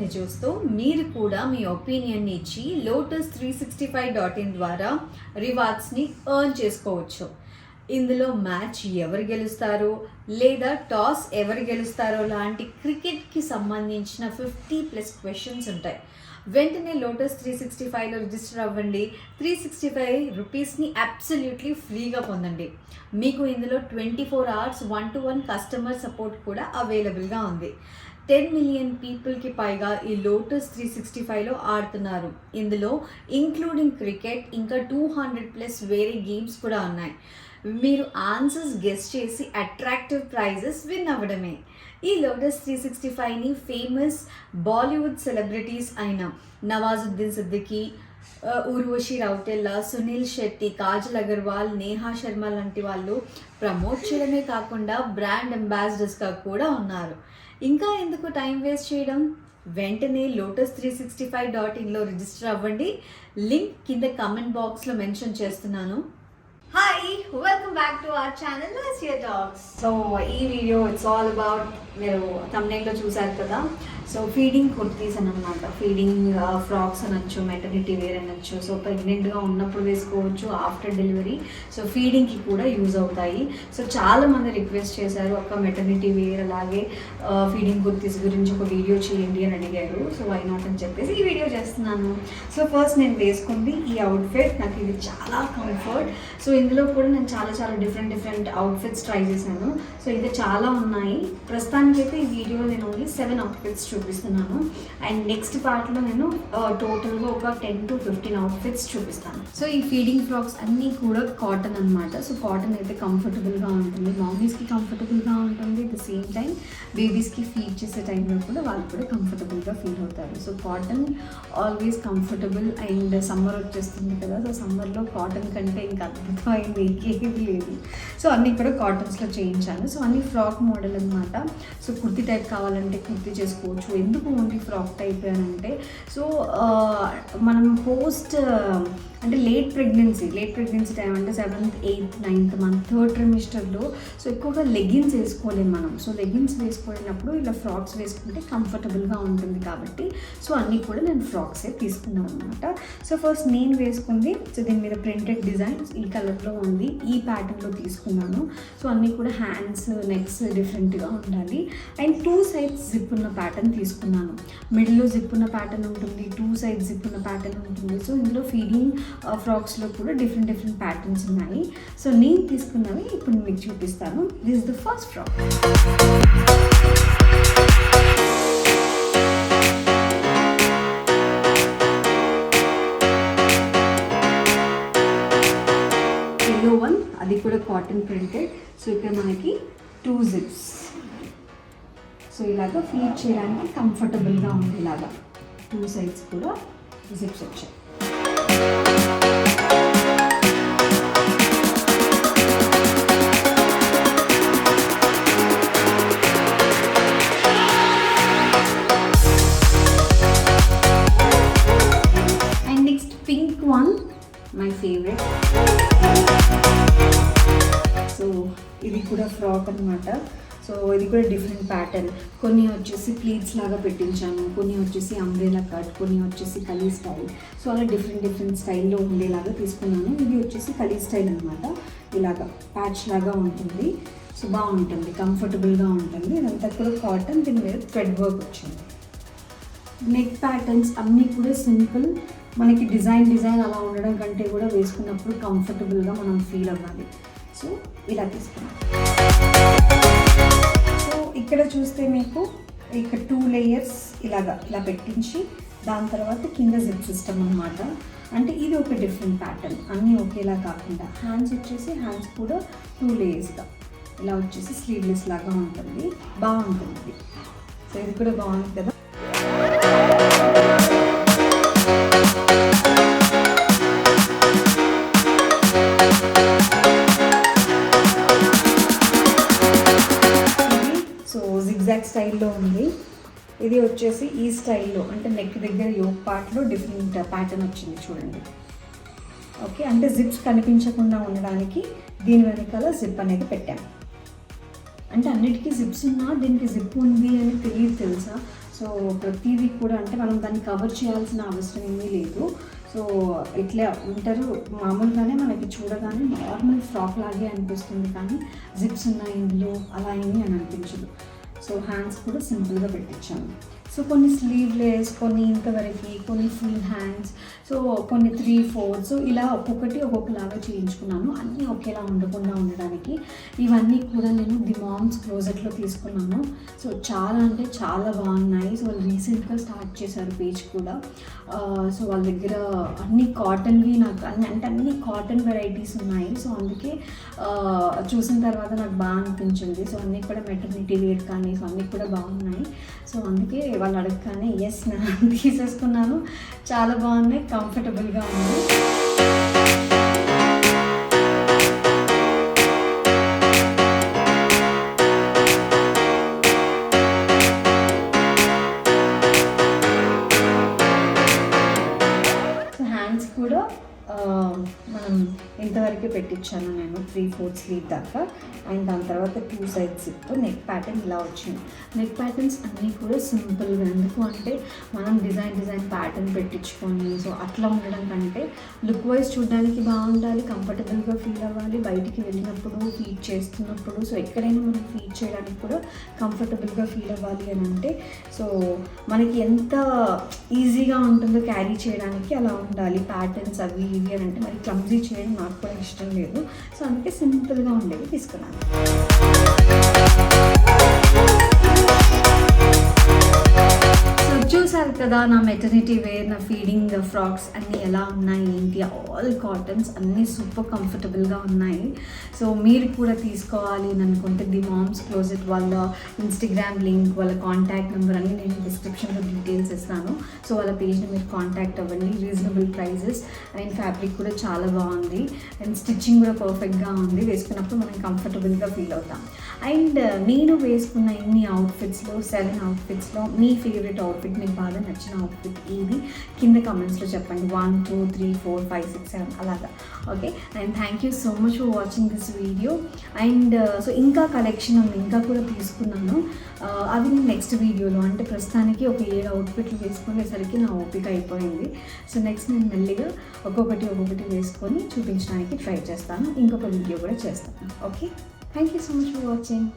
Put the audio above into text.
వీడియోని చూస్తూ మీరు కూడా మీ ఒపీనియన్ ఇచ్చి lotus365.in ద్వారా రివార్డ్స్ని ఎర్న్ చేసుకోవచ్చు. ఇందులో మ్యాచ్ ఎవరు గెలుస్తారో లేదా టాస్ ఎవరు గెలుస్తారో లాంటి క్రికెట్కి సంబంధించిన 50+ క్వశ్చన్స్ ఉంటాయి. వెంటనే Lotus365లో రిజిస్టర్ అవ్వండి. 365 రూపీస్ని అబ్సల్యూట్లీ ఫ్రీగా పొందండి. మీకు ఇందులో 24 hours 1-to-1 కస్టమర్ సపోర్ట్ కూడా అవైలబుల్గా ఉంది. 10 million పీపుల్కి పైగా ఈ Lotus365లో ఆడుతున్నారు. ఇందులో ఇంక్లూడింగ్ క్రికెట్ ఇంకా 200+ వేరే గేమ్స్ కూడా ఉన్నాయి. మీరు ఆన్సర్స్ గెస్ చేసి అట్రాక్టివ్ ప్రైజెస్ విన్ అవ్వడమే. ఈ Lotus365ని ఫేమస్ బాలీవుడ్ సెలబ్రిటీస్ అయిన నవాజుద్దీన్ సిద్దికీ, ఊర్వశి రౌటెల్లా, సునీల్ శెట్టి, కాజల్ అగర్వాల్, నేహా శర్మ లాంటి వాళ్ళు ప్రమోట్ చేయడమే కాకుండా బ్రాండ్ అంబాసిడర్స్గా కూడా ఉన్నారు. ఇంకా ఎందుకు టైం వేస్ట్ చేయడం, వెంటనే Lotus365.inలో రిజిస్టర్ అవ్వండి. లింక్ కింద కమెంట్ బాక్స్లో మెన్షన్ చేస్తున్నాను. Hi, welcome back to our channel Lasya talks. So ఈ వీడియో ఇట్స్ ఆల్ అబౌట్, మీరు thumbnail లో చూసారు కదా, సో ఫీడింగ్ కుర్తీస్ అనమాట. ఫీడింగ్ ఫ్రాక్స్ అనొచ్చు, మెటర్నిటీ వేర్ అనొచ్చు. సో ప్రెగ్నెంట్గా ఉన్నప్పుడు వేసుకోవచ్చు, ఆఫ్టర్ డెలివరీ. సో ఫీడింగ్కి కూడా యూజ్ అవుతాయి. సో చాలామంది రిక్వెస్ట్ చేశారు, అక్క మెటర్నిటీ వేర్ అలాగే ఫీడింగ్ కుర్తీస్ గురించి ఒక వీడియో చేయండి అని అడిగారు. సో వై నాట్ అని చెప్పేసి ఈ వీడియో చేస్తున్నాను. సో ఫస్ట్ నేను వేసుకుంది ఈ అవుట్ఫిట్. నాకు ఇది చాలా కంఫర్ట్. సో ఇందులో కూడా నేను చాలా డిఫరెంట్ అవుట్ఫిట్స్ ట్రై చేశాను. సో ఇది చాలా ఉన్నాయి. ప్రస్తుతానికైతే ఈ వీడియోలో నేను ఓన్లీ 7 అవుట్ఫిట్స్ చూపిస్తున్నాను. అండ్ నెక్స్ట్ పార్ట్లో నేను టోటల్గా ఒక 10 to 15 అవుట్ఫిట్స్ చూపిస్తాను. సో ఈ ఫీడింగ్ ఫ్రాక్స్ అన్నీ కూడా కాటన్ అనమాట. సో కాటన్ అయితే కంఫర్టబుల్గా ఉంటుంది, మామీస్కి కంఫర్టబుల్గా ఉంటుంది. అట్ ద సేమ్ టైం బేబీస్కి ఫీడ్ చేసే టైంలో కూడా వాళ్ళు కూడా కంఫర్టబుల్గా ఫీల్ అవుతారు. So cotton always comfortable. And summer వచ్చేస్తుంది కదా, సో సమ్మర్లో కాటన్ కంటే ఇంకా అద్భుతమైంది ఇంకేది లేదు. సో అన్నీ కూడా కాటన్స్లో చేయించాను. సో అన్నీ ఫ్రాక్ మోడల్ అనమాట. సో కుర్తీ టైప్ కావాలంటే కుర్తీ చేసుకోవచ్చు. ఎందుకు ఓన్లీ ఫ్రాక్ టైప్ అని అంటే, సో మనం అంటే లేట్ ప్రెగ్నెన్సీ టైం అంటే 7th, 8th, 9th month, 3rd ట్రిమిస్టర్లో సో ఎక్కువగా లెగిన్స్ వేసుకోలేము మనం. సో లెగిన్స్ వేసుకోలేనప్పుడు ఇలా ఫ్రాక్స్ వేసుకుంటే కంఫర్టబుల్గా ఉంటుంది కాబట్టి సో అన్నీ కూడా నేను ఫ్రాక్సే తీసుకున్నాను అనమాట. సో ఫస్ట్ నేను వేసుకుంది, సో దీని మీద ప్రింటెడ్ డిజైన్స్ ఈ కలర్లో ఉంది, ఈ ప్యాటర్న్లో తీసుకున్నాను. సో అన్నీ కూడా హ్యాండ్స్, నెక్స్ డిఫరెంట్గా ఉండాలి. అండ్ 2 sides జిప్ ఉన్న ప్యాటర్న్ తీసుకున్నాను. మిడిల్లో జిప్ ఉన్న ప్యాటర్న్ ఉంటుంది, 2 sides జిప్ ఉన్న ప్యాటర్న్ ఉంటుంది. సో ఇందులో ఫీడింగ్ ఫ్రాక్స్లో కూడా డిఫరెంట్ ప్యాటర్న్స్ ఉన్నాయి. సో నేను తీసుకున్నవి ఇప్పుడు మీకు చూపిస్తాను. This is the first frock. Yellow one, అది కూడా కాటన్ ప్రింటెడ్. సో ఇక్కడ మనకి 2 zips. సో ఇలాగా ఫీడ్ చేయడానికి కంఫర్టబుల్గా ఉంది. ఇలాగా 2 sides కూడా జిప్స్ వచ్చాయి. And next pink one, my favourite. So ఇది కూడా ఫ్రాక్ అనమాట. సో ఇది కూడా డిఫరెంట్ ప్యాటర్న్. కొన్ని వచ్చేసి ప్లీట్స్ లాగా పెట్టించాను, కొన్ని వచ్చేసి అంబ్రెలా కట్, కొన్ని వచ్చేసి కలీ స్టైల్. సో అలా డిఫరెంట్ స్టైల్లో ఉండేలాగా తీసుకున్నాను. ఇది వచ్చేసి కలీ స్టైల్ అనమాట. ఇలాగా ప్యాచ్ లాగా ఉంటుంది. సో బాగుంటుంది, కంఫర్టబుల్గా ఉంటుంది. ఇదంతా కూడా కాటన్, దీని మీద థ్రెడ్ వర్క్ వచ్చింది. నెక్ ప్యాటర్న్స్ అన్నీ కూడా సింపుల్. మనకి డిజైన్ అలా ఉండడం కంటే కూడా వేసుకున్నప్పుడు కంఫర్టబుల్గా మనం ఫీల్ అవ్వాలి. సో ఇలా తీసుకున్నాం. సో ఇక్కడ చూస్తే మీకు ఇక్కడ 2 layers ఇలా పెట్టించి దాని తర్వాత కింద జిప్ సిస్టమ్ అనమాట. అంటే ఇది ఒక డిఫరెంట్ ప్యాటర్న్, అన్నీ ఒకేలా కాకుండా. హ్యాండ్స్ వచ్చేసి హ్యాండ్స్ కూడా 2 layers ఇలా వచ్చేసి స్లీవ్లెస్ లాగా ఉంటుంది, బాగుంటుంది. సో ఇది కూడా బాగుంది కదా. జిగ్జాగ్ స్టైల్లో ఉంది. ఇది వచ్చేసి ఈ స్టైల్లో, అంటే నెక్ దగ్గర యోక్ పార్ట్లో డిఫరెంట్ ప్యాటర్న్ వచ్చింది చూడండి. ఓకే, అంటే జిప్స్ కనిపించకుండా ఉండడానికి దీని వెనకాల జిప్ అనేది పెట్టాము. అంటే అన్నిటికీ జిప్స్ ఉన్నా దీనికి జిప్ ఉంది అని తెలియదు తెలుసా. సో ప్రతిదీ కూడా అంటే మనం దాన్ని కవర్ చేయాల్సిన అవసరం ఏమీ లేదు. సో ఇట్లా ఉంటారు మామూలుగానే మనకి చూడగానే నార్మల్ ఫ్రాక్ లాగే అనిపిస్తుంది, కానీ జిప్స్ ఉన్నాయి ఇందులో అలా ఏమీ అని అనిపించదు. సో హ్యాండ్స్ కూడా సింపుల్గా పెట్టించాను. సో కొన్ని స్లీవ్లెస్, కొన్ని ఇంతవరకు, కొన్ని ఫుల్ హ్యాండ్స్, సో కొన్ని 3/4. సో ఇలా ఒక్కొక్కటి ఒక్కొక్కలాగా చేయించుకున్నాను, అన్నీ ఒకేలా ఉండకుండా ఉండడానికి. ఇవన్నీ కూడా నేను ది మామ్స్ క్లోజెట్లో తీసుకున్నాను. సో చాలా అంటే చాలా బాగున్నాయి. సో వాళ్ళు రీసెంట్గా స్టార్ట్ చేశారు పేజ్ కూడా. సో వాళ్ళ దగ్గర అన్ని కాటన్వి, నాకు అన్ని కాటన్ వెరైటీస్ ఉన్నాయి. సో అందుకే చూసిన తర్వాత నాకు బాగా అనిపించింది. సో అన్నీ కూడా మెటర్నిటీ వేర్ కానీ, సో అన్నీ కూడా బాగున్నాయి. సో అందుకే వాళ్ళు అడగగానే ఎస్ నేను తీసేసుకున్నాను. చాలా బాగున్నాయి, కంఫర్టబుల్గా ఉంది. హ్యాండ్స్ కూడా మనం ఇంతవరకే పెట్టించాను నేను, 3/4 స్లీవ్ దాకా. అండ్ దాని తర్వాత 2 సైడ్ జిప్. నెక్ ప్యాటర్న్ ఇలా వచ్చింది. నెక్ ప్యాటర్న్స్ అన్నీ కూడా సింపుల్గా, ఎందుకు అంటే మనం డిజైన్ ప్యాటర్న్ పెట్టించుకొని సో అట్లా ఉండడం కంటే లుక్ వైజ్ చూడడానికి బాగుండాలి, కంఫర్టబుల్గా ఫీల్ అవ్వాలి, బయటికి వెళ్ళినప్పుడు ఫీడ్ చేస్తున్నప్పుడు, సో ఎక్కడైనా మనం ఫీడ్ చేయడానికి కూడా కంఫర్టబుల్గా ఫీల్ అవ్వాలి అని అంటే సో మనకి ఎంత ఈజీగా ఉంటుందో క్యారీ చేయడానికి అలా ఉండాలి. ప్యాటర్న్స్ అవి ఇవి అని అంటే మరి క్లమ్జీ చేయడం నాకు కూడా ఇష్టం లేదు. సో అందుకే సింపుల్గా ఉండేవి తీసుకున్నాను. చూసారు కదా నా మెటర్నిటీ వేర్, నా ఫీడింగ్ ఫ్రాక్స్ అన్నీ ఎలా ఉన్నాయి ఏంటి, ఆల్ కాటన్స్, అన్నీ సూపర్ కంఫర్టబుల్గా ఉన్నాయి. సో మీరు కూడా తీసుకోవాలి అని అనుకుంటే ది మామ్స్ క్లోజెట్ వాళ్ళ ఇన్స్టాగ్రామ్ లింక్, వాళ్ళ కాంటాక్ట్ నెంబర్ అన్నీ నేను డిస్క్రిప్షన్లో డీటెయిల్స్ ఇస్తాను. సో వాళ్ళ పేజ్ని మీరు కాంటాక్ట్ అవ్వండి. రీజనబుల్ ప్రైజెస్ అండ్ ఫ్యాబ్రిక్ కూడా చాలా బాగుంది అండ్ స్టిచ్చింగ్ కూడా పర్ఫెక్ట్గా ఉంది. వేసుకున్నప్పుడు మనం కంఫర్టబుల్గా ఫీల్ అవుతాం. అండ్ నేను వేసుకున్న ఇన్ని అవుట్ఫిట్స్లో 7 అవుట్ఫిట్స్లో మీ ఫేవరెట్ అవుట్ఫిట్, మీకు బాగా నచ్చిన అవుట్ఫిట్ ఏది కింద కామెంట్స్లో చెప్పండి. 1, 2, 3, 4, 5, 6, 7 అలాగా. Okay, and thank you so much for watching this video. And so ఇంకా కలెక్షన్ ఉంది, ఇంకా కూడా తీసుకున్నాను. అవి నేను నెక్స్ట్ వీడియోలో, అంటే ప్రస్తుతానికి ఒక 7 అవుట్ఫిట్లు వేసుకునేసరికి నా ఓపిక అయిపోయింది. సో నెక్స్ట్ నేను మెల్లిగా ఒక్కొక్కటి వేసుకొని చూపించడానికి ట్రై చేస్తాను. ఇంకొక వీడియో కూడా చేస్తాను. Okay, thank you so much for watching.